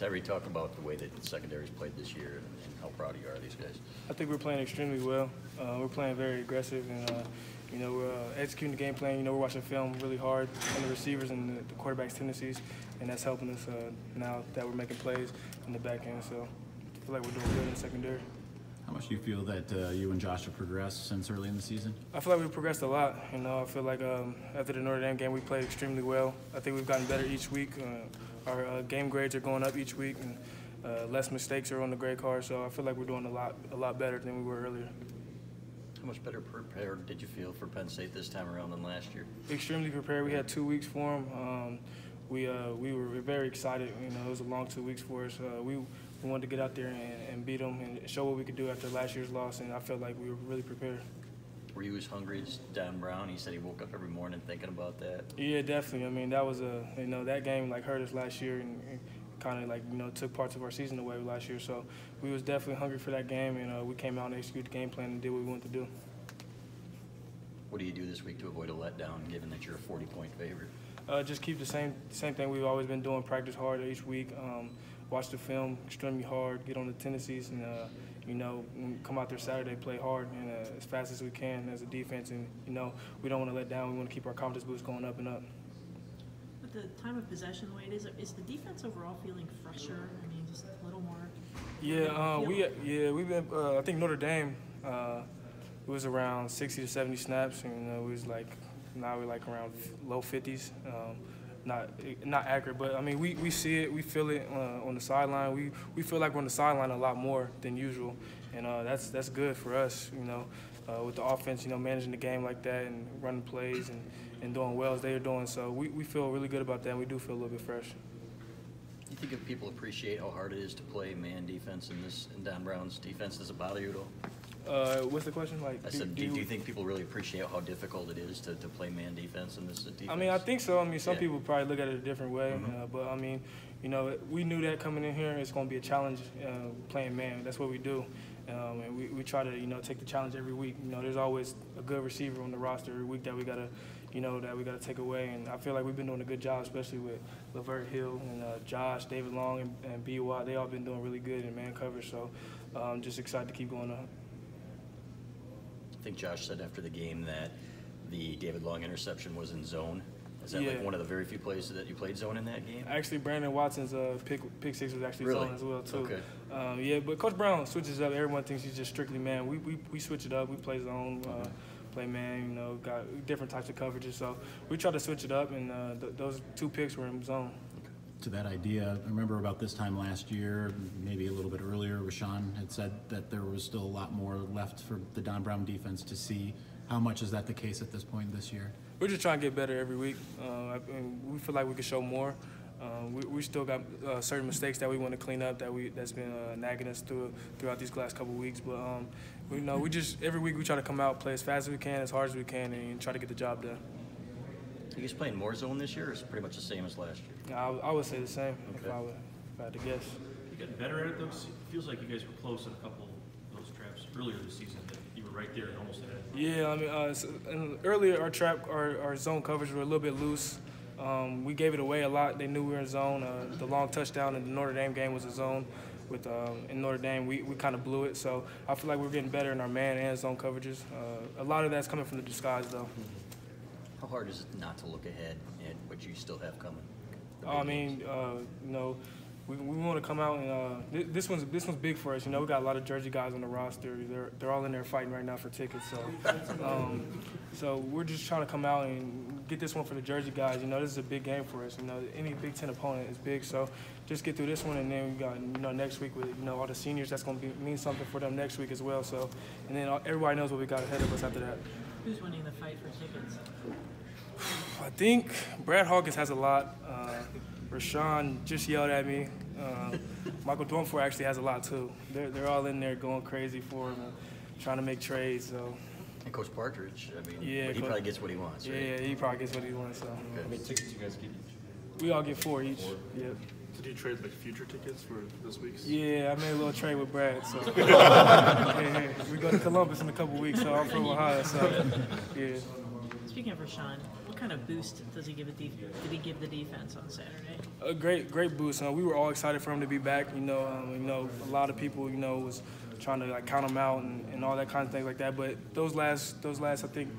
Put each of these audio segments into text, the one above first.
Tyree, talk about the way that the secondary's played this year and how proud you are of these guys. I think we're playing extremely well. We're playing very aggressive, and we're executing the game plan. We're watching film really hard on the receivers and the quarterback's tendencies, and that's helping us now that we're making plays in the back end. So I feel like we're doing good in the secondary. How much do you feel that you and Josh have progressed since early in the season? I feel like we've progressed a lot. I feel like after the Notre Dame game, we played extremely well. I think we've gotten better each week. Our game grades are going up each week, and less mistakes are on the grade card. So I feel like we're doing a lot better than we were earlier. How much better prepared did you feel for Penn State this time around than last year? Extremely prepared. We had 2 weeks for them. We were very excited. It was a long 2 weeks for us. We wanted to get out there and beat them and show what we could do after last year's loss, and I felt like we were really prepared. Were you as hungry as Don Brown? He said he woke up every morning thinking about that. Yeah, definitely. That was that game hurt us last year and kind of took parts of our season away last year. So we was definitely hungry for that game, and we came out and executed the game plan and did what we wanted to do. What do you do this week to avoid a letdown, given that you're a 40-point favorite? Just keep the same thing we've always been doing. Practice hard each week. Watch the film extremely hard. Get on the tendencies, and when we come out there Saturday, play hard and as fast as we can as a defense. And we don't want to let down. We want to keep our confidence boost going up and up. With the time of possession the way it is the defense overall feeling fresher? Just a little more. Yeah, we've been. I think Notre Dame. It was around 60 to 70 snaps, and it was now we're around low 50s. Not accurate, but we see it, we feel it on the sideline. We feel like we're on the sideline a lot more than usual, and that's good for us. With the offense, managing the game like that and running plays and doing well as they are doing. So we feel really good about that. And we do feel a little bit fresh. Do you think if people appreciate how hard it is to play man defense in Don Brown's defense, does it bother you at all? What's the question? I said, do you think people really appreciate how difficult it is to play man defense in this defense? I think so. Some people probably look at it a different way, but we knew that coming in here, it's going to be a challenge playing man. That's what we do, and we try to take the challenge every week. There's always a good receiver on the roster every week that we gotta take away, and I feel like we've been doing a good job, especially with Lavert Hill and Josh, David Long, and B. Watt. They all been doing really good in man coverage. So I'm just excited to keep going up. I think Josh said after the game that the David Long interception was in zone. Is that one of the very few plays that you played zone in that game? Actually, Brandon Watson's pick six was actually zone as well too. Okay. But Coach Brown switches up. Everyone thinks he's just strictly man. We switch it up. We play zone, play man. Got different types of coverages. So we try to switch it up, and those 2 picks were in zone. To that idea, I remember about this time last year, maybe a little bit earlier, Rashawn had said that there was still a lot more left for the Don Brown defense to see. How much is that the case at this point this year? We're just trying to get better every week. We feel like we can show more. We still got certain mistakes that we want to clean up that's been nagging us throughout these last couple of weeks. But we just every week we try to come out, play as fast as we can, as hard as we can, and try to get the job done. Are you guys playing more zone this year, or is it pretty much the same as last year? I would say the same if I had to guess. You getting better at it, though? It feels like you guys were close in a couple of those traps earlier this season. That you were right there and almost at it. Yeah, earlier our zone coverage were a little bit loose. We gave it away a lot. They knew we were in zone. The long touchdown in the Notre Dame game was a zone. In Notre Dame, we kind of blew it. So I feel like we're getting better in our man and zone coverages. A lot of that's coming from the disguise, though. How hard is it not to look ahead at what you still have coming? We want to come out and this one's big for us. We got a lot of Jersey guys on the roster. They're all in there fighting right now for tickets. So we're just trying to come out and get this one for the Jersey guys. This is a big game for us. Any Big Ten opponent is big. So just get through this one, and then we got next week with all the seniors. That's going to mean something for them next week as well. So and then everybody knows what we got ahead of us after that. Who's winning the fight for tickets? I think Brad Hawkins has a lot. Rashawn just yelled at me. Michael Dornfor actually has a lot too. They're all in there going crazy for him, trying to make trades. So. And Coach Partridge, he probably gets what he wants. Right? Yeah, he probably gets what he wants. So. How many tickets you guys get each? We all get 4 each. Yeah. Did you trade future tickets for this week's? Yeah, I made a little trade with Brad. So we go to Columbus in a couple weeks. So I'm from Ohio. So yeah. Speaking of Rashawn, what kind of boost does he give did he give the defense on Saturday? A great boost. We were all excited for him to be back. A lot of people, was trying to like count him out and all that kind of things like that. But those last I think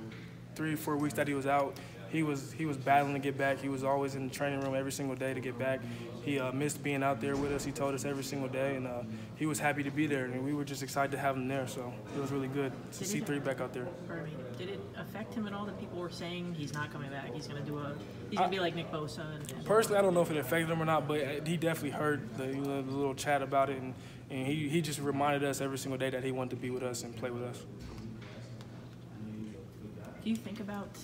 3 or 4 weeks that he was out, he was battling to get back. He was always in the training room every single day to get back. He missed being out there with us. He told us every single day, and he was happy to be there. And we were just excited to have him there. So it was really good to see 3 back out there. Pardon me. Did it affect him at all that people were saying he's not coming back? He's gonna be like Nick Bosa. Personally, I don't know if it affected him or not, but he definitely heard the little chat about it, and he just reminded us every single day that he wanted to be with us and play with us. Do you think about